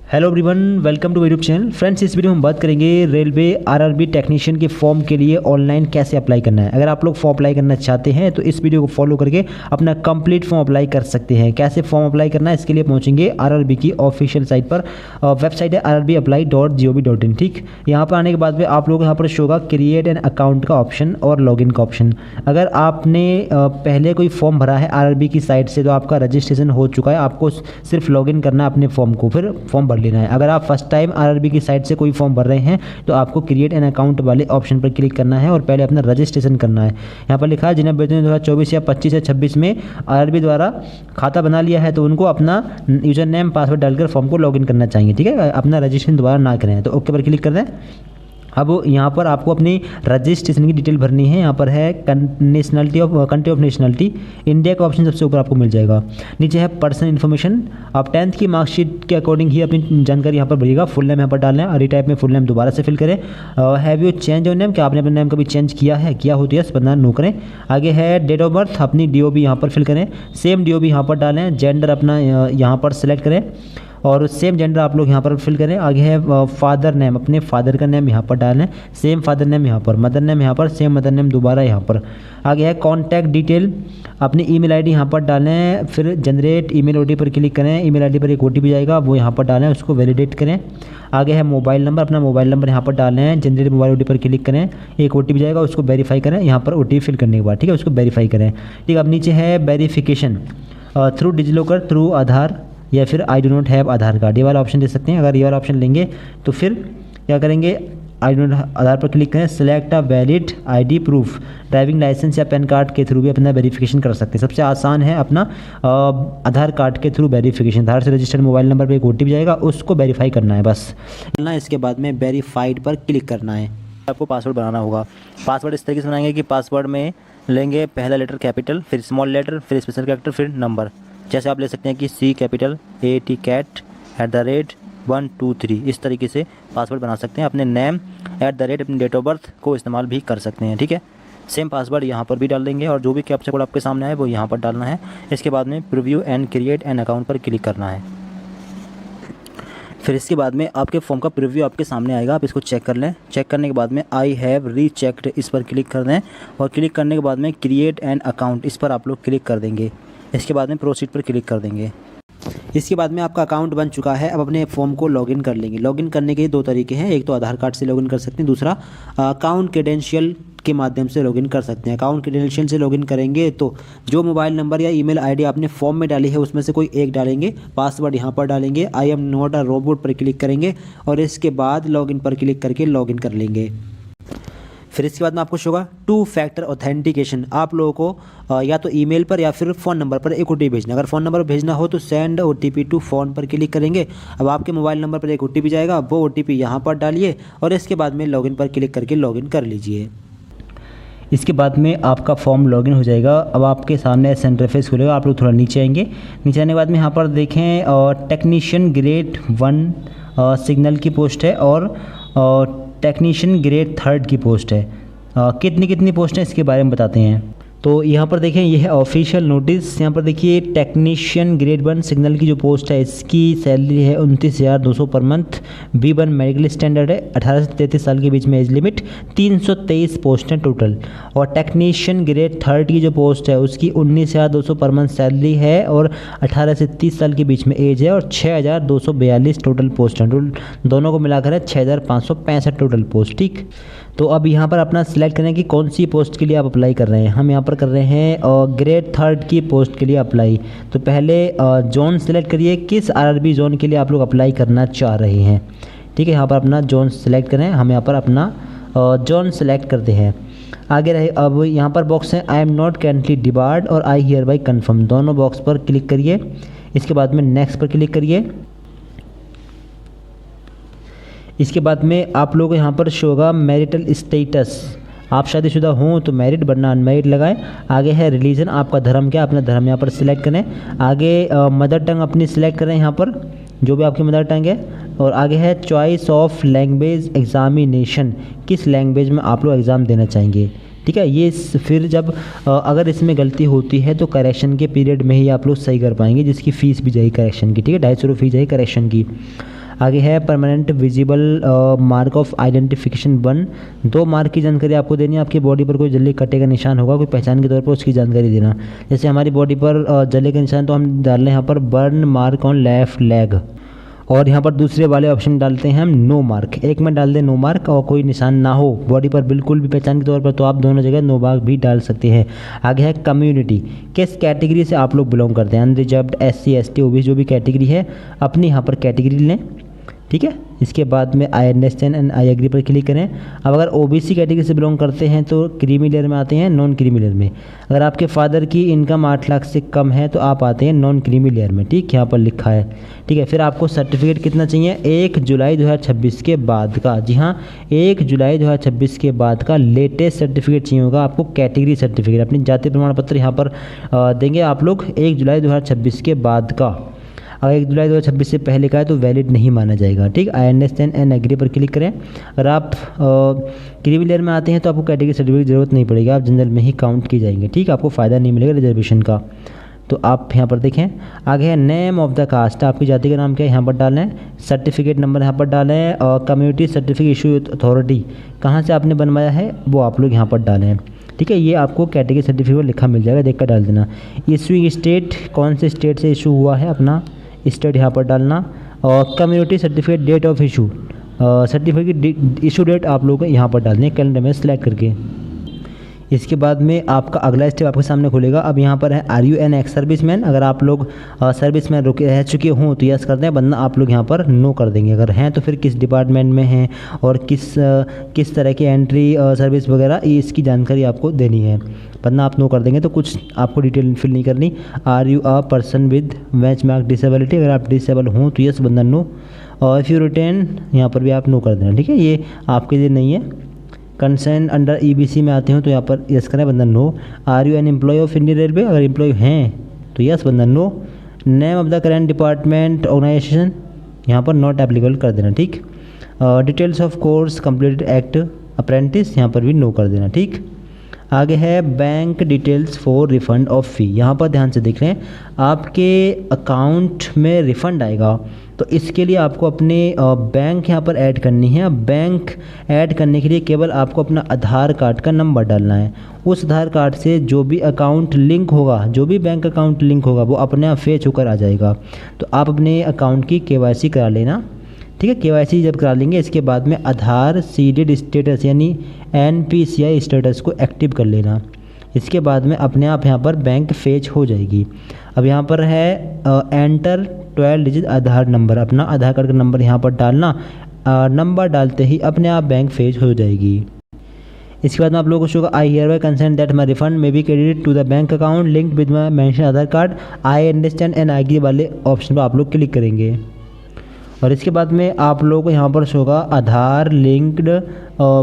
Hello everyone, welcome to YouTube channel. Friends, इस video में हम बात करेंगे रेलवे आरआरबी टेक्नीशियन के फॉर्म के लिए ऑनलाइन कैसे अप्लाई करना है। अगर आप लोग फॉर्म अप्लाई करना चाहते हैं तो इस वीडियो को फॉलो करके अपना कंप्लीट फॉर्म अप्लाई कर सकते हैं। कैसे फॉर्म अप्लाई करना है इसके लिए पहुंचेंगे आरआरबी की ऑफिशियल साइट पर। वेबसाइट है rrbapply.gov.in। ठीक, यहाँ पर आने के बाद में आप लोग यहाँ पर शो होगा क्रिएट एन अकाउंट का ऑप्शन और लॉगिन का ऑप्शन। अगर आपने पहले कोई फॉर्म भरा है आरआरबी की साइट से तो आपका रजिस्ट्रेशन हो चुका है, आपको सिर्फ लॉगिन करना है अपने फॉर्म को, फिर फॉर्म लेना है। अगर आप फर्स्ट टाइम आरआरबी की साइट से कोई फॉर्म भर रहे हैं तो आपको क्रिएट एन अकाउंट वाले ऑप्शन पर क्लिक करना है और पहले अपना रजिस्ट्रेशन करना है। यहाँ पर लिखा है जिन्हें 2024 या 25 या 26 में आरआरबी द्वारा खाता बना लिया है तो उनको अपना यूजर नेम पासवर्ड डालकर फॉर्म को लॉगिन करना चाहिए। ठीक है, अपना रजिस्ट्रेशन दोबारा ना करें तो ओके पर क्लिक कर दें। अब यहाँ पर आपको अपनी रजिस्ट्रेशन की डिटेल भरनी है। यहाँ पर है nationality of country of nationality, India का ऑप्शन सबसे ऊपर आपको मिल जाएगा। नीचे है पर्सनल इन्फॉर्मेशन, आप 10th की मार्कशीट के अकॉर्डिंग ही अपनी जानकारी यहाँ पर भरिएगा। फुल नेम यहाँ पर डालना है और रिटाइप में फुल नेम दोबारा से फिल करें। Have you change your name, क्या आपने अपना नेम कभी चेंज किया है, किया हो तो यस, वरना नो करें। आगे है डेट ऑफ बर्थ, अपनी डीओबी यहाँ पर फिल करें, सेम डीओबी यहाँ पर डालें। जेंडर अपना यहाँ पर सेलेक्ट करें और सेम जेंडर आप लोग यहाँ पर फिल करें। आगे है फादर नेम, अपने फादर का नेम यहाँ पर डालें, सेम फादर नेम यहाँ पर, मदर नेम यहाँ पर, सेम मदर नेम दोबारा यहाँ पर। आगे है कॉन्टैक्ट डिटेल, अपनी ईमेल आईडी यहाँ पर डालें, फिर जनरेट ईमेल ओटीपी पर क्लिक करें। ईमेल आईडी पर एक ओटीपी जाएगा, वो यहाँ पर डालें, उसको वैलिडेट करें। आगे है मोबाइल नंबर, अपना मोबाइल नंबर यहाँ पर डालें, जनरेट मोबाइल ओटीपी पर क्लिक करें, एक ओटीपी जाएगा, उसको वेरीफाई करें। यहाँ पर ओटीपी फिल करने के बाद ठीक है उसको वेरीफाई करें। ठीक है, अब नीचे है वेरीफिकेशन थ्रू डिजिलॉकर, थ्रू आधार या फिर I do not have Aadhaar card, ये वाला ऑप्शन दे सकते हैं। अगर ये वाला ऑप्शन लेंगे तो फिर क्या करेंगे, आई डो नॉट आधार पर क्लिक करें, select a valid ID proof, driving licence या पैन कार्ड के थ्रू भी अपना वेरिफिकेशन कर सकते हैं। सबसे आसान है अपना आधार कार्ड के थ्रू वेरिफिकेशन। आधार से रजिस्टर्ड मोबाइल नंबर पर एक ओटीपी जाएगा, उसको वेरीफाई करना है बस। इसके बाद में वेरीफाइड पर क्लिक करना है। आपको पासवर्ड बनाना होगा। पासवर्ड इस तरीके से बनाएंगे कि पासवर्ड में लेंगे पहला लेटर कैपिटल, फिर स्मॉल लेटर, फिर स्पेशल कैरेक्टर, फिर नंबर। जैसे आप ले सकते हैं कि C कैपिटल AT कैट @123, इस तरीके से पासवर्ड बना सकते हैं। अपने नेम @ अपनी डेट ऑफ बर्थ को इस्तेमाल भी कर सकते हैं। ठीक है, सेम पासवर्ड यहाँ पर भी डाल देंगे और जो भी कैप्चा कोड आपके सामने आए वो यहाँ पर डालना है। इसके बाद में preview and create an account पर क्लिक करना है। फिर इसके बाद में आपके फॉर्म का प्रीव्यू आपके सामने आएगा, आप इसको चेक कर लें। चेक करने के बाद में आई हैव रीचेक्ड, इस पर क्लिक कर दें और क्लिक करने के बाद में क्रिएट एन अकाउंट, इस पर आप लोग क्लिक कर देंगे। इसके बाद में प्रोसीड पर क्लिक कर देंगे। इसके बाद में आपका अकाउंट बन चुका है। अब अपने फॉर्म को लॉगिन कर लेंगे। लॉगिन करने के दो तरीके हैं, एक तो आधार कार्ड से लॉगिन कर सकते हैं, दूसरा अकाउंट क्रेडेंशियल के माध्यम से लॉगिन कर सकते हैं। अकाउंट क्रेडेंशियल से लॉगिन करेंगे तो जो मोबाइल नंबर या ईमेल आईडी आपने फॉर्म में डाली है उसमें से कोई एक डालेंगे, पासवर्ड यहाँ पर डालेंगे, I am not a robot पर क्लिक करेंगे और इसके बाद लॉगिन पर क्लिक करके लॉगिन कर लेंगे। फिर इसके बाद में आपको होगा 2 फैक्टर ऑथेंटिकेशन। आप लोगों को या तो ईमेल पर या फिर फ़ोन नंबर पर एक ओटीपी भेजना। अगर फ़ोन नंबर भेजना हो तो सेंड ओटीपी टू फ़ोन पर क्लिक करेंगे। अब आपके मोबाइल नंबर पर एक ओटीपी जाएगा, वो ओटीपी यहाँ पर डालिए और इसके बाद में लॉगिन पर क्लिक करके लॉगिन कर लीजिए। इसके बाद में आपका फॉर्म लॉगिन हो जाएगा। अब आपके सामने ऐसा इंटरफेस खुलेगा। आप लोग थोड़ा नीचे आएंगे। नीचे आने के बाद में यहाँ पर देखें टेक्नीशियन ग्रेड 1 सिग्नल की पोस्ट है और टेक्नीशियन ग्रेड 3 की पोस्ट है। कितनी कितनी पोस्ट हैं इसके बारे में बताते हैं। तो यहाँ पर देखें, ये है ऑफिशियल नोटिस। यहाँ पर देखिए टेक्नीशियन ग्रेड 1 सिग्नल की जो पोस्ट है इसकी सैलरी है 29,200 per month. B1 medical standard है, 18 से 33 साल के बीच में एज लिमिट। 323 पोस्ट हैं टोटल। और टेक्नीशियन ग्रेड 3 की जो पोस्ट है उसकी 19,200 पर मंथ सैलरी है और 18 से 30 साल के बीच में एज है और 6,242 टोटल पोस्ट हैं। टोटल दोनों को मिलाकर है 6,565 टोटल पोस्ट। ठीक, तो अब यहाँ पर अपना सिलेक्ट करें कि कौन सी पोस्ट के लिए आप अप्लाई कर रहे हैं। हम यहाँ पर कर रहे हैं ग्रेड 3 की पोस्ट के लिए अप्लाई। तो पहले जोन सेलेक्ट करिए, किस आरआरबी जोन के लिए आप लोग अप्लाई करना चाह रहे हैं। ठीक है, यहाँ पर अपना जोन सेलेक्ट करें। हम यहाँ पर अपना जोन सेलेक्ट करते हैं। आगे रहे, अब यहाँ पर बॉक्स है I am not currently debarred और आई हियर बाई कन्फर्म, दोनों बॉक्स पर क्लिक करिए। इसके बाद में नेक्स्ट पर क्लिक करिए। इसके बाद में आप लोग यहाँ पर शो होगा मैरिटल स्टेटस। आप शादीशुदा हों तो मैरिड, वरना अनमैरिड लगाएं। आगे है रिलीजन, आपका धर्म क्या, अपना धर्म यहाँ पर सिलेक्ट करें। आगे मदर टंग अपनी सिलेक्ट करें यहाँ पर, जो भी आपकी मदर टंग है। और आगे है चॉइस ऑफ लैंग्वेज एग्जामिनेशन, किस लैंग्वेज में आप लोग एग्ज़ाम देना चाहेंगे। ठीक है, ये फिर जब अगर इसमें गलती होती है तो करेक्शन के पीरियड में ही आप लोग सही कर पाएंगे, जिसकी फ़ीस भी जाएगी करेक्शन की। ठीक है, 250 रुपये फ़ीस जाएगी करेक्शन की। आगे है permanent visible mark of identification 1, 2 mark की जानकारी आपको देनी है। आपकी बॉडी पर कोई जले कटे का निशान होगा कोई पहचान के तौर पर, उसकी जानकारी देना। जैसे हमारी बॉडी पर जले का निशान तो हम डाल रहे हैं यहाँ पर burn mark on left leg, और यहाँ पर दूसरे वाले ऑप्शन डालते हैं हम नो मार्क। एक में डाल दें नो मार्क और कोई निशान ना हो बॉडी पर बिल्कुल भी पहचान के तौर पर, तो आप दोनों जगह नो मार्क भी डाल सकते हैं। आगे है कम्युनिटी, किस कैटेगरी से आप लोग बिलोंग करते हैं, अनरिजर्व्ड, SC ST OBC जो भी कैटेगरी है अपनी यहाँ पर कैटेगरी लें, ठीक है। इसके बाद में I understand and I agree पर क्लिक करें। अब अगर OBC कैटेगरी से बिलोंग करते हैं तो क्रीमी लेयर में आते हैं, नॉन क्रीमी लेयर में। अगर आपके फादर की इनकम 8 लाख से कम है तो आप आते हैं नॉन क्रीमी लेयर में, ठीक, यहाँ पर लिखा है, ठीक है। फिर आपको सर्टिफिकेट कितना चाहिए, 1 जुलाई 2026 के बाद का, जी हाँ 1 जुलाई 2026 के बाद का लेटेस्ट सर्टिफिकेट चाहिए होगा आपको, कैटेगरी सर्टिफिकेट। अपनी जाति प्रमाण पत्र यहाँ पर देंगे आप लोग 1 जुलाई 2026 के बाद का। अगर 1 जुलाई 2026 से पहले का है तो वैलिड नहीं माना जाएगा, ठीक। आई अंडरस्टैंड एंड एग्री पर क्लिक करें। अगर आप क्रीमी लेयर में आते हैं तो आपको कैटेगरी सर्टिफिकेट की ज़रूरत नहीं पड़ेगी, आप जनरल में ही काउंट की जाएंगे, ठीक। आपको फ़ायदा नहीं मिलेगा रिजर्वेशन का। तो आप यहाँ पर देखें। आगे है नेम ऑफ द कास्ट, आपकी जाति का नाम क्या है यहाँ पर डालें, सर्टिफिकेट नंबर यहाँ पर डालें, और कम्युनिटी सर्टिफिकेट इशू अथॉरिटी कहाँ से आपने बनवाया है वो आप लोग यहाँ पर डालें, ठीक है। ये आपको कैटेगरी सर्टिफिकेट लिखा मिल जाएगा, देख कर डाल देना। इशूइंग स्टेट, कौन से स्टेट से इशू हुआ है अपना स्टेट यहाँ पर डालना, और community certificate date of issue, certificate issue date आप लोग यहाँ पर डालने कैलेंडर में सेलेक्ट करके। इसके बाद में आपका अगला स्टेप आपके सामने खुलेगा। अब यहाँ पर है are you an ex serviceman, अगर आप लोग सर्विस मैन रह चुके हों तो यस कर दें, वरना आप लोग यहाँ पर नो कर देंगे। अगर हैं तो फिर किस डिपार्टमेंट में हैं और किस तरह की एंट्री सर्विस वगैरह इसकी जानकारी आपको देनी है, वरना आप नो कर देंगे तो कुछ आपको डिटेल फिल नहीं करनी। Are you a person with benchmark disability, अगर आप डिसेबल हों तो यस, वरना नो। और इफ़ यू रिटेन यहाँ पर भी आप नो कर देना, ठीक है, ये आपके लिए नहीं है। कंसर्न अंडर EBC में आते हो तो यहाँ पर यस करें, वरना no. Are you an employ of Indian railway, अगर एम्प्लॉय हैं तो यस, वरना no. Name of the current department organisation यहाँ पर नॉट एप्लीकेबल कर देना, ठीक। Details of course completed act apprentice, यहाँ पर भी नो कर देना, ठीक। आगे है bank details for refund of fee, यहाँ पर ध्यान से देख लें, आपके अकाउंट में रिफ़ंड आएगा तो इसके लिए आपको अपने बैंक यहाँ पर ऐड करनी है। बैंक ऐड करने के लिए केवल आपको अपना आधार कार्ड का नंबर डालना है। उस आधार कार्ड से जो भी अकाउंट लिंक होगा, जो भी बैंक अकाउंट लिंक होगा वो अपने आप फेच होकर आ जाएगा। तो आप अपने अकाउंट की KYC करा लेना, ठीक है। KYC जब करा लेंगे इसके बाद में आधार सीडेड स्टेटस यानी NPCI स्टेटस को एक्टिव कर लेना। इसके बाद में अपने आप यहाँ पर बैंक फेच हो जाएगी। अब यहाँ पर है एंटर 12 डिजिट आधार नंबर, अपना आधार कार्ड का नंबर यहाँ पर डालना। नंबर डालते ही अपने आप बैंक फेच हो जाएगी। इसके बाद में आप लोगों को show I hereby consent that my refund may be credited to the bank account link with my mention Aadhaar card, I understand and I agree वाले ऑप्शन पर आप लोग क्लिक करेंगे। और इसके बाद में आप लोगों को यहाँ पर शो होगा आधार लिंक्ड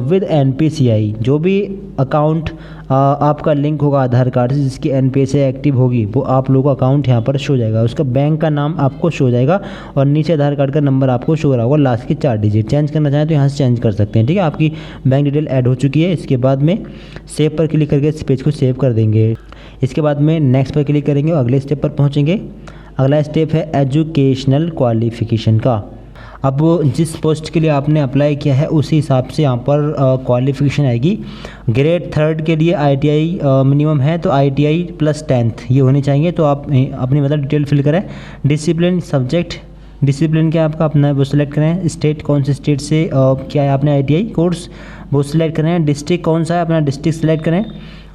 विद NPCI, जो भी अकाउंट आपका लिंक होगा आधार कार्ड से जिसकी NPCI एक्टिव होगी वो आप लोगों का अकाउंट यहाँ पर शो जाएगा। उसका बैंक का नाम आपको शो जाएगा और नीचे आधार कार्ड का नंबर आपको शो रहा होगा, लास्ट के 4 डिजिट। चेंज करना चाहें तो यहाँ से चेंज कर सकते हैं, ठीक है। आपकी बैंक डिटेल ऐड हो चुकी है। इसके बाद में सेव पर क्लिक करके इस पेज को सेव कर देंगे। इसके बाद में नेक्स्ट पर क्लिक करेंगे और अगले स्टेप पर पहुँचेंगे। अगला स्टेप है एजुकेशनल क्वालिफ़िकेशन का। अब जिस पोस्ट के लिए आपने अप्लाई किया है उसी हिसाब से यहाँ पर क्वालिफ़िकेशन आएगी। ग्रेड 3 के लिए ITI मिनिमम है तो ITI + 10th ये होनी चाहिए। तो आप अपनी मतलब डिटेल फिल करें। डिसिप्लिन सब्जेक्ट, डिसिप्लिन क्या आपका अपना वो सिलेक्ट करें। स्टेट कौन से स्टेट से क्या है आपने ITI कोर्स वो सिलेक्ट करें। डिस्ट्रिक्ट कौन सा है अपना डिस्ट्रिक्ट सेलेक्ट करें।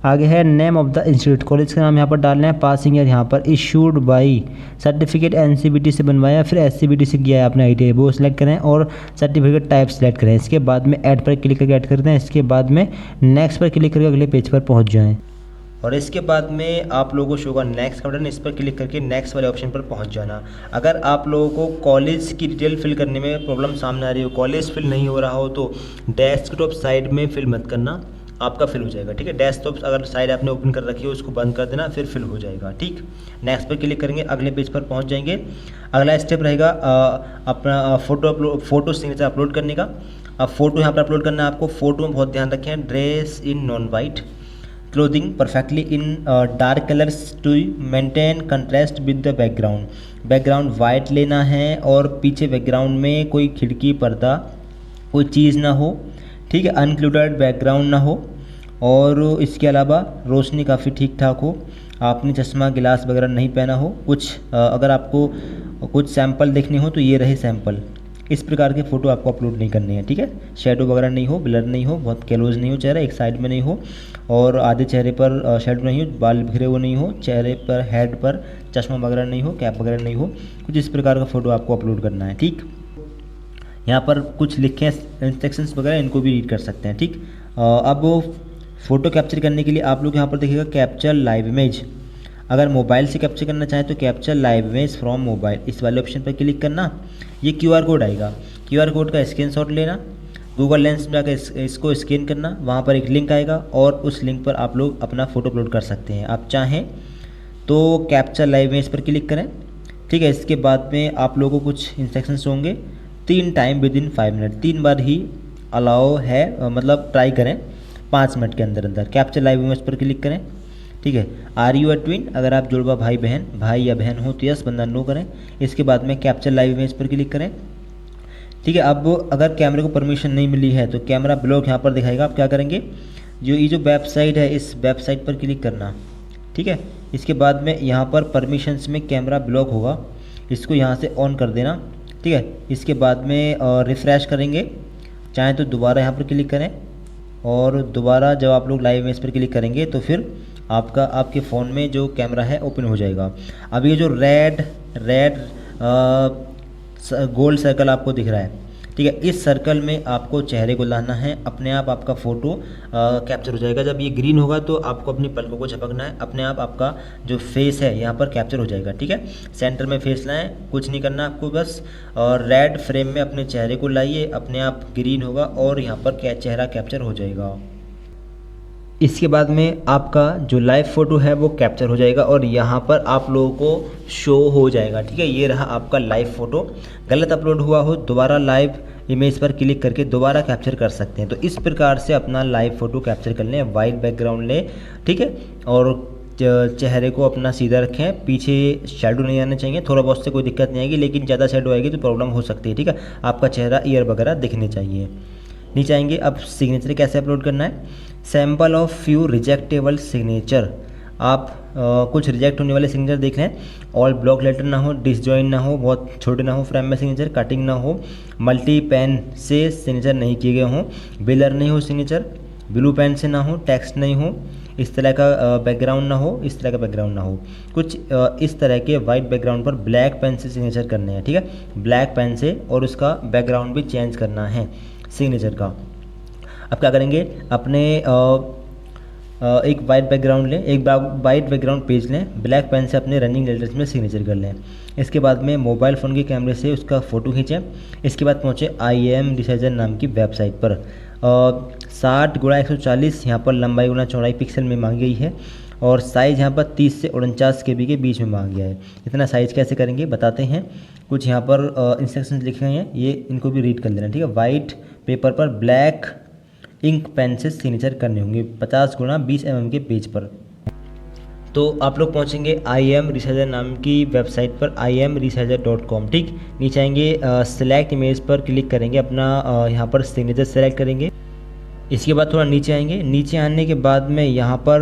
आगे है name of the institute, college का नाम यहाँ पर डालना है। पासिंग ईयर यहाँ पर इशूड बाई, सर्टिफिकेट NCBT से बनवाया फिर SCBT से किया है आपने ITI वो सिलेक्ट करें और सर्टिफिकेट टाइप सेलेक्ट करें। इसके बाद में ऐड पर क्लिक करके ऐड करते हैं। इसके बाद में नेक्स्ट पर क्लिक करके अगले पेज पर पहुँच जाएँ और इसके बाद में आप लोगों को शो होगा नेक्स्ट का बटन, इस पर क्लिक करके नेक्स्ट वाले ऑप्शन पर पहुंच जाना। अगर आप लोगों को कॉलेज की डिटेल फिल करने में प्रॉब्लम सामने आ रही हो, कॉलेज फिल नहीं हो रहा हो तो डेस्कटॉप साइड में फिल मत करना, आपका फिल हो जाएगा, ठीक है। डेस्कटॉप अगर साइड आपने ओपन कर रखी हो उसको बंद कर देना, फिर फिल हो जाएगा, ठीक। नेक्स्ट पर क्लिक करेंगे, अगले पेज पर पहुंच जाएंगे। अगला स्टेप रहेगा अपना फ़ोटो सिग्नेचर अपलोड करने का। अब फ़ोटो यहाँ पर अपलोड करना है आपको। फ़ोटो में बहुत ध्यान रखें, dress in non white, clothing perfectly in dark colours to maintain contrast with the background. Background white लेना है और पीछे बैकग्राउंड में कोई खिड़की पर्दा कोई चीज़ ना हो, ठीक है, अनक्लूडेड बैकग्राउंड ना हो, और इसके अलावा रोशनी काफ़ी ठीक ठाक हो, आपने चश्मा गिलास वगैरह नहीं पहना हो। अगर आपको कुछ सैंपल देखने हो तो ये रहे सैंपल। इस प्रकार के फ़ोटो आपको अपलोड नहीं करनी है, ठीक है। शेडो वगैरह नहीं हो, ब्लर नहीं हो, बहुत क्लोज नहीं हो चेहरा, एक साइड में नहीं हो, और आधे चेहरे पर शेडो नहीं हो, बाल बिखरे हुए नहीं हो, चेहरे पर हेड पर चश्मा वगैरह नहीं हो, कैप वगैरह नहीं हो, कुछ इस प्रकार का फ़ोटो आपको अपलोड करना है, ठीक। यहाँ पर कुछ लिखे हैं इंस्ट्रक्शंस वगैरह, इनको भी रीड कर सकते हैं, ठीक। अब फ़ोटो कैप्चर करने के लिए आप लोग यहाँ पर देखिएगा कैप्चर लाइव इमेज। अगर मोबाइल से कैप्चर करना चाहें तो capture live image from mobile, इस वाले ऑप्शन पर क्लिक करना। ये QR कोड आएगा, QR कोड का स्क्रीनशॉट लेना, गूगल लेंस में जाकर इसको स्कैन करना, वहाँ पर एक लिंक आएगा और उस लिंक पर आप लोग अपना फ़ोटो अपलोड कर सकते हैं। आप चाहें तो कैप्चर लाइव इमेज पर क्लिक करें, ठीक है। इसके बाद में आप लोगों को कुछ इंस्ट्रक्शंस होंगे, 3 time with in 5 minute, 3 bar he allow है, मतलब ट्राई करें 5 मिनट के अंदर अंदर। कैप्चर लाइव इमेज पर क्लिक करें, ठीक है। आर यू अ ट्विन, अगर आप जुड़वा भाई या बहन हो तो यस, वरना नो करें। इसके बाद में कैप्चर लाइव इमेज पर क्लिक करें, ठीक है। अब अगर कैमरे को परमिशन नहीं मिली है तो कैमरा ब्लॉक यहाँ पर दिखाएगा। आप क्या करेंगे, जो वेबसाइट है इस वेबसाइट पर क्लिक करना, ठीक है। इसके बाद में यहाँ पर परमिशंस में कैमरा ब्लॉक होगा, इसको यहाँ से ऑन कर देना, ठीक है। इसके बाद में रिफ़्रेश करेंगे, चाहें तो दोबारा यहाँ पर क्लिक करें, और दोबारा जब आप लोग लाइव इमेज पर क्लिक करेंगे तो फिर आपके फ़ोन में जो कैमरा है ओपन हो जाएगा। अब ये जो रेड गोल्ड सर्कल आपको दिख रहा है, ठीक है, इस सर्कल में आपको चेहरे को लाना है, अपने आप आपका फ़ोटो कैप्चर हो जाएगा। जब ये ग्रीन होगा तो आपको अपनी पलकों को झपकना है, अपने आप आपका जो फेस है यहाँ पर कैप्चर हो जाएगा, ठीक है। सेंटर में फेस लाएं, कुछ नहीं करना आपको, बस और रेड फ्रेम में अपने चेहरे को लाइए, अपने आप ग्रीन होगा और यहाँ पर चेहरा कैप्चर हो जाएगा। इसके बाद में आपका जो लाइव फ़ोटो है वो कैप्चर हो जाएगा और यहाँ पर आप लोगों को शो हो जाएगा, ठीक है। ये रहा आपका लाइव फ़ोटो। गलत अपलोड हुआ हो दोबारा लाइव इमेज पर क्लिक करके दोबारा कैप्चर कर सकते हैं। तो इस प्रकार से अपना लाइव फ़ोटो कैप्चर कर लें, वाइट बैकग्राउंड लें, ठीक है, और चेहरे को अपना सीधा रखें, पीछे शेडो नहीं आना चाहिए, थोड़ा बहुत से कोई दिक्कत नहीं आएगी, लेकिन ज़्यादा शेडो आएगी तो प्रॉब्लम हो सकती है, ठीक है। आपका चेहरा ईयर वगैरह दिखने चाहिए। नीचे आएंगे, अब सिग्नेचर कैसे अपलोड करना है। सैम्पल ऑफ फ्यू रिजेक्टेबल सिग्नेचर, आप कुछ रिजेक्ट होने वाले सिग्नेचर देख लें। ऑल ब्लॉक लेटर ना हो, डिसजॉइन ना हो, बहुत छोटे ना हो, फ्रेम में सिग्नेचर, कटिंग ना हो, मल्टी पेन से सिग्नेचर नहीं किए गए हों, बिलर नहीं हो सिग्नेचर, ब्लू पेन से ना हो, टेक्स्ट नहीं हो, इस तरह का बैकग्राउंड ना हो, इस तरह का बैकग्राउंड ना हो, कुछ इस तरह के वाइट बैकग्राउंड पर ब्लैक पेन से सिग्नेचर करने हैं, ठीक है, ब्लैक पेन से, और उसका बैकग्राउंड भी चेंज करना है सिग्नेचर का। अब क्या करेंगे, अपने एक वाइट बैकग्राउंड लें, एक वाइट बैकग्राउंड पेज लें, ब्लैक पेन से अपने रनिंग लेटर्स में सिग्नेचर कर लें। इसके बाद में मोबाइल फ़ोन के कैमरे से उसका फ़ोटो खींचें। इसके बाद पहुँचे IM डिसाइजर नाम की वेबसाइट पर। 60x140 यहाँ पर लंबाई गुना चौड़ाई पिक्सल में मांगी गई है और साइज़ यहाँ पर 30 से 49 KB के बीच में मांगा गया है। इतना साइज़ कैसे करेंगे बताते हैं। कुछ यहाँ पर इंस्ट्रक्शंस लिखे हुए हैं, ये इनको भी रीड कर लेना, ठीक है। वाइट पेपर पर ब्लैक इंक पेन से सिग्नेचर करने होंगे 50x20 mm के पेज पर। तो आप लोग पहुंचेंगे IM रिसाइजर नाम की वेबसाइट पर, imresager.com, ठीक। नीचे आएंगे, सेलेक्ट इमेज पर क्लिक करेंगे, अपना यहाँ पर सिग्नेचर सेलेक्ट करेंगे। इसके बाद थोड़ा नीचे आएंगे, नीचे आने के बाद में यहाँ पर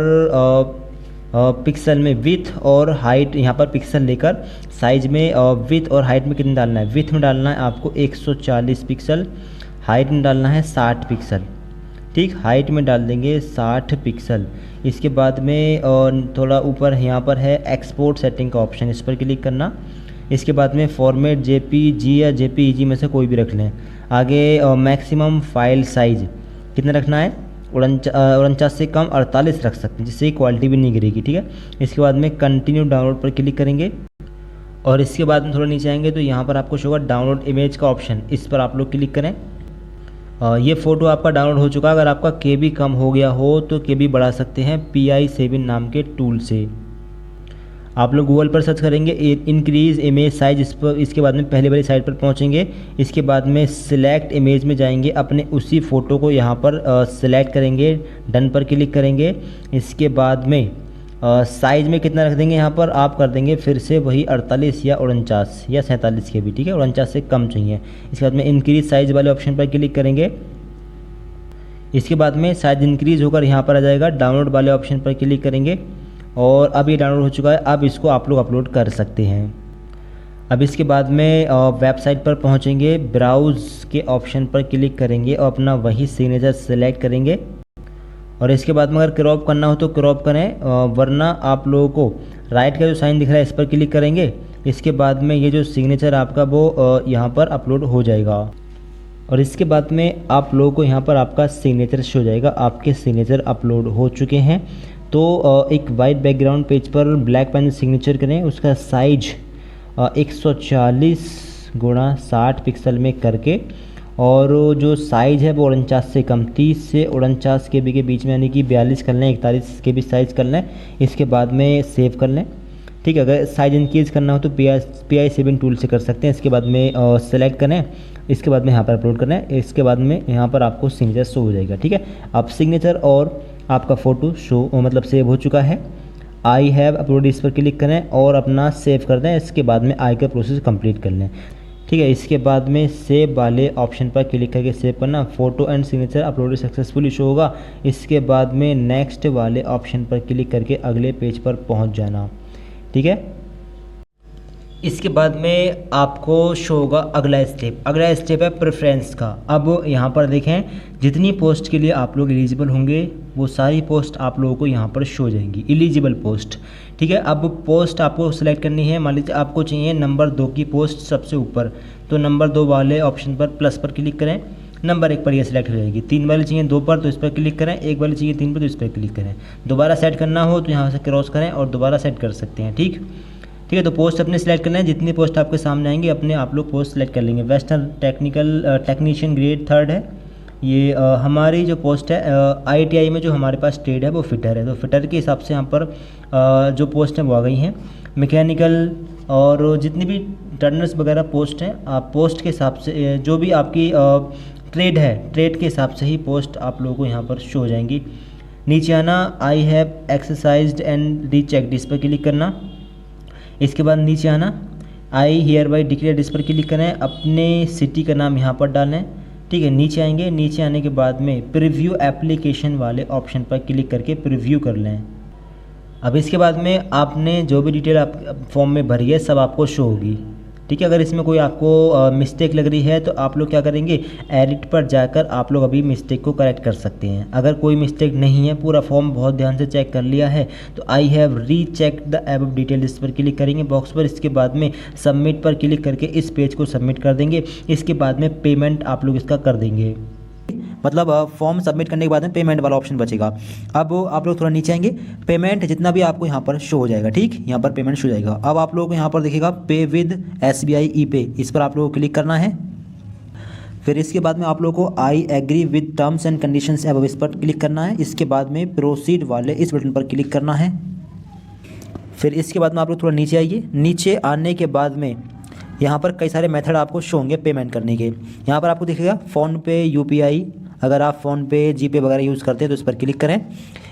पिक्सल में विथ और हाइट, यहाँ पर पिक्सल लेकर साइज में विथ और हाइट में कितना डालना है। विथ में डालना है आपको 140 पिक्सल, हाइट में डालना है 60 पिक्सल, ठीक। हाइट में डाल देंगे 60 पिक्सल। इसके बाद में थोड़ा ऊपर यहाँ पर है एक्सपोर्ट सेटिंग का ऑप्शन, इस पर क्लिक करना। इसके बाद में फॉर्मेट JPG या JPEG में से कोई भी रख लें। आगे मैक्सिमम फाइल साइज़ कितना रखना है, 49 से कम 48 रख सकते हैं, जिससे क्वालिटी भी नहीं गिरेगी, ठीक है। इसके बाद में कंटिन्यू डाउनलोड पर क्लिक करेंगे और इसके बाद में थोड़ा नीचे आएंगे तो यहाँ पर आपको शो होगा डाउनलोड इमेज का ऑप्शन, इस पर आप लोग क्लिक करें। ये फ़ोटो आपका डाउनलोड हो चुका। अगर आपका KB कम हो गया हो तो KB बढ़ा सकते हैं PI7 नाम के टूल से। आप लोग गूगल पर सर्च करेंगे इंक्रीज़ इमेज साइज, इस पर इसके बाद में पहले वाली साइड पर पहुंचेंगे। इसके बाद में सिलेक्ट इमेज में जाएंगे, अपने उसी फ़ोटो को यहाँ पर सिलेक्ट करेंगे, डन पर क्लिक करेंगे। इसके बाद में साइज़ में कितना रख देंगे, यहाँ पर आप कर देंगे फिर से वही 48 या 49 या 47 के भी, ठीक है, 49 से कम चाहिए। इसके बाद में इंक्रीज साइज़ वाले ऑप्शन पर क्लिक करेंगे। इसके बाद में साइज इंक्रीज़ होकर यहाँ पर आ जाएगा, डाउनलोड वाले ऑप्शन पर क्लिक करेंगे और अब ये डाउनलोड हो चुका है। अब इसको आप लोग अपलोड कर सकते हैं। अब इसके बाद में वेबसाइट पर पहुँचेंगे, ब्राउज़ के ऑप्शन पर क्लिक करेंगे और अपना वही सिग्नेचर सेलेक्ट करेंगे और इसके बाद में अगर क्रॉप करना हो तो क्रॉप करें, वरना आप लोगों को राइट का जो साइन दिख रहा है इस पर क्लिक करेंगे। इसके बाद में ये जो सिग्नेचर आपका वो यहाँ पर अपलोड हो जाएगा और इसके बाद में आप लोगों को यहाँ पर आपका सिग्नेचर शो जाएगा। आपके सिग्नेचर अपलोड हो चुके हैं। तो एक वाइट बैकग्राउंड पेज पर ब्लैक पेन से सिग्नेचर करें, उसका साइज 140x60 पिक्सल में करके और जो साइज़ है वो 49 से कम, 30 से 49 के बी के बीच में, यानी कि 42 कर लें, 41 के भी साइज़ कर लें। इसके बाद में सेव कर लें, ठीक है। अगर साइज इंक्रीज़ करना हो तो PI सेविंग टूल से कर सकते हैं। इसके बाद में सेलेक्ट करें, इसके बाद में यहाँ पर अपलोड करना है। इसके बाद में यहाँ पर आपको सिग्नेचर शो हो जाएगा, ठीक है। अब सिग्नेचर और आपका फ़ोटो शो मतलब सेव हो चुका है। आई हैव अपलोड इस पर क्लिक करें और अपना सेव कर दें। इसके बाद में आई का प्रोसेस कंप्लीट कर लें, ठीक है। इसके बाद में सेव वाले ऑप्शन पर क्लिक करके सेव करना, photo and signature upload successfully show होगा। इसके बाद में नेक्स्ट वाले ऑप्शन पर क्लिक करके अगले पेज पर पहुंच जाना, ठीक है। इसके बाद में आपको शो होगा अगला स्टेप। अगला स्टेप है प्रेफरेंस का। अब यहाँ पर देखें, जितनी पोस्ट के लिए आप लोग एलिजिबल होंगे वो सारी पोस्ट आप लोगों को यहाँ पर शो हो जाएंगी, एलिजिबल पोस्ट, ठीक है। अब पोस्ट आपको सेलेक्ट करनी है। मान लीजिए आपको चाहिए नंबर 2 की पोस्ट सबसे ऊपर, तो नंबर 2 वाले ऑप्शन पर प्लस पर क्लिक करें, नंबर 1 पर यह सिलेक्ट हो जाएगी। 3 वाली चाहिए 2 पर तो इस पर क्लिक करें, 1 वाली चाहिए 3 पर तो इस पर क्लिक करें। दोबारा सेट करना हो तो यहाँ से क्रॉस करें और दोबारा सेट कर सकते हैं, ठीक है। तो पोस्ट अपने सेलेक्ट करना है, जितनी पोस्ट आपके सामने आएंगी अपने आप लोग पोस्ट सेलेक्ट कर लेंगे। वेस्टर्न टेक्नीशियन ग्रेड 3 है ये। हमारी जो पोस्ट है ITI में जो हमारे पास ट्रेड है वो फिटर है, तो फिटर के हिसाब से यहाँ पर जो पोस्ट हैं वो आ गई हैं। मैकेनिकल और जितनी भी टर्नर्स वगैरह पोस्ट हैं, आप पोस्ट के हिसाब से जो भी आपकी ट्रेड है, ट्रेड के हिसाब से ही पोस्ट आप लोगों को यहाँ पर शो हो जाएंगी। नीचे आना, आई हैव एक्सरसाइज्ड एंड रीचेक्ड इस पर क्लिक करना। इसके बाद नीचे आना, आई हियर बाई डिक्लेयर इस पर क्लिक करें, अपने सिटी का नाम यहाँ पर डालें, ठीक है। नीचे आएंगे, नीचे आने के बाद में प्रीव्यू एप्लीकेशन वाले ऑप्शन पर क्लिक करके प्रीव्यू कर लें। अब इसके बाद में आपने जो भी डिटेल आप फॉर्म में भरी है सब आपको शो होगी, ठीक है। अगर इसमें कोई आपको मिस्टेक लग रही है तो आप लोग क्या करेंगे, एडिट पर जाकर आप लोग अभी मिस्टेक को करेक्ट कर सकते हैं। अगर कोई मिस्टेक नहीं है, पूरा फॉर्म बहुत ध्यान से चेक कर लिया है, तो I have recheck the above detail इस पर क्लिक करेंगे बॉक्स पर। इसके बाद में सबमिट पर क्लिक करके इस पेज को सबमिट कर देंगे। इसके बाद में पेमेंट आप लोग इसका कर देंगे, मतलब फॉर्म सबमिट करने के बाद में पेमेंट वाला ऑप्शन बचेगा। अब आप लोग थोड़ा नीचे आएंगे, पेमेंट जितना भी आपको यहाँ पर शो हो जाएगा, ठीक, यहाँ पर पेमेंट शो हो जाएगा। अब आप लोगों को यहाँ पर दिखेगा पे विद SBI ePay, इस पर आप लोगों को क्लिक करना है। फिर इसके बाद में आप लोगों को I agree with terms and conditions above इस पर क्लिक करना है। इसके बाद में प्रोसीड वाले इस बटन पर क्लिक करना है। फिर इसके बाद में आप लोग थोड़ा नीचे आइए। नीचे आने के बाद में यहाँ पर कई सारे मेथड आपको शो होंगे पेमेंट करने के। यहाँ पर आपको दिखेगा फ़ोनपे, UPI, अगर आप फ़ोनपे, GPay वगैरह यूज़ करते हैं तो इस पर क्लिक करें।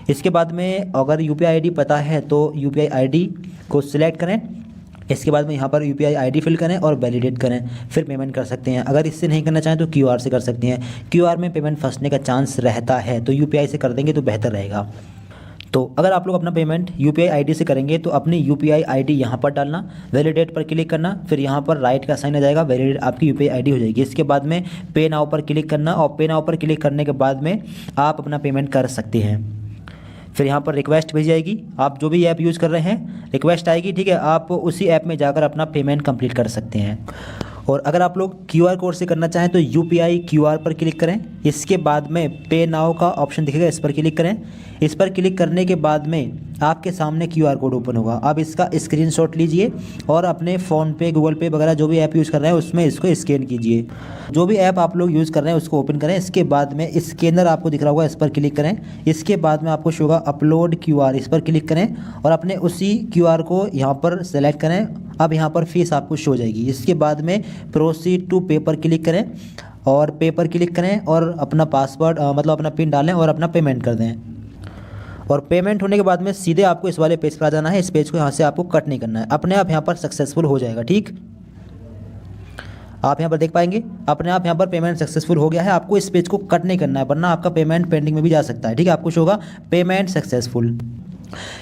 इसके बाद में अगर UPI ID पता है तो UPI ID को सिलेक्ट करें। इसके बाद में यहाँ पर UPI ID फिल करें और वैलिडेट करें, फिर पेमेंट कर सकते हैं। अगर इससे नहीं करना चाहें तो QR से कर सकते हैं। QR में पेमेंट फंसने का चांस रहता है, तो UPI से कर देंगे तो बेहतर रहेगा। तो अगर आप लोग अपना पेमेंट UPI ID से करेंगे तो अपनी UPI ID यहाँ पर डालना, वैलिडेट पर क्लिक करना, फिर यहाँ पर राइट का साइन आ जाएगा, वैलिडेट आपकी UPI ID हो जाएगी। इसके बाद में पे नाउ पर क्लिक करना और पे नाउ पर क्लिक करने के बाद में आप अपना पेमेंट कर सकते हैं। फिर यहाँ पर रिक्वेस्ट भेज जाएगी, आप जो भी ऐप यूज़ कर रहे हैं रिक्वेस्ट आएगी, ठीक है। आप उसी ऐप में जाकर अपना पेमेंट कंप्लीट कर सकते हैं। और अगर आप लोग QR कोड से करना चाहें तो UPI QR पर क्लिक करें। इसके बाद में पे नाउ का ऑप्शन दिखेगा, इस पर क्लिक करें। इस पर क्लिक करने के बाद में आपके सामने QR कोड ओपन होगा। अब इसका स्क्रीनशॉट लीजिए और अपने फ़ोनपे, गूगल पे वगैरह जो भी ऐप यूज़ कर रहे हैं उसमें इसको स्कैन कीजिए। जो भी ऐप आप लोग यूज़ कर रहे हैं उसको ओपन करें। इसके बाद में स्कैनर आपको दिख रहा होगा, इस पर क्लिक करें। इसके बाद में आपको शो होगा अपलोड QR, इस पर क्लिक करें और अपने उसी QR को यहाँ पर सेलेक्ट करें। अब यहाँ पर फीस आपको शो हो जाएगी। इसके बाद में प्रोसीड टू पे पर क्लिक करें और पे पर क्लिक करें और अपना पासवर्ड मतलब अपना पिन डालें और अपना पेमेंट कर दें। और पेमेंट होने के बाद में सीधे आपको इस वाले पेज पर आ जाना है। इस पेज को यहाँ से आपको कट नहीं करना है, अपने आप यहाँ पर सक्सेसफुल हो जाएगा। ठीक, आप यहाँ पर देख पाएंगे अपने आप यहाँ पर पेमेंट सक्सेसफुल हो गया है। आपको इस पेज को कट नहीं करना है वरना आपका पेमेंट पेंडिंग में भी जा सकता है। ठीक है, आपको शो होगा पेमेंट सक्सेसफुल।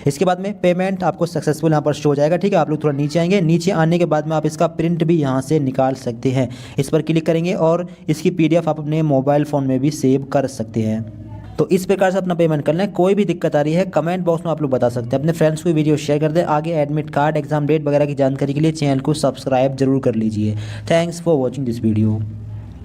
इसके बाद में पेमेंट आपको सक्सेसफुल यहाँ पर शो हो जाएगा। ठीक है, आप लोग थोड़ा नीचे आएंगे। नीचे आने के बाद में आप इसका प्रिंट भी यहाँ से निकाल सकते हैं। इस पर क्लिक करेंगे और इसकी PDF आप अपने मोबाइल फ़ोन में भी सेव कर सकते हैं। तो इस प्रकार से अपना पेमेंट कर लें। कोई भी दिक्कत आ रही है कमेंट बॉक्स में आप लोग बता सकते हैं। अपने फ्रेंड्स को वीडियो शेयर कर दें। आगे एडमिट कार्ड, एग्जाम डेट वगैरह की जानकारी के लिए चैनल को सब्सक्राइब जरूर कर लीजिए। Thanks for watching this video.